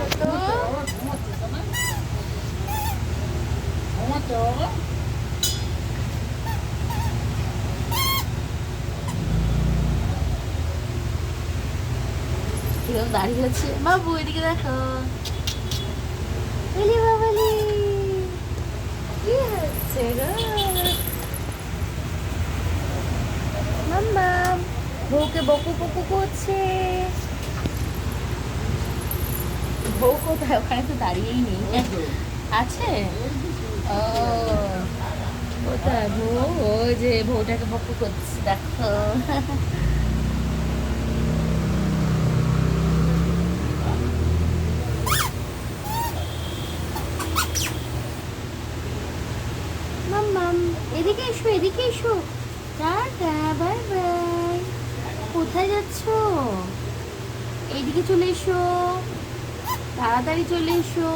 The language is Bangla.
এসো তো। কিরকম দাঁড়িয়ে আছে বাবু, এদিকে দেখো। বলি বাবালি, কি হচ্ছে গো মাম্মা? বউকে বকু বকু করছে। বউ কোথায়? ওখানে তো দাঁড়িয়েই নেই। আছে? ও কোথায় বউ? ওই যে বউটাকে বকু করছে দেখো। মাম্মাম, এদিকে এসো, এদিকে এসো। Tata, bye bye. কোথায় যাচ্ছো? এইদিকে চলে এসো, তাড়াতাড়ি চলে এসো।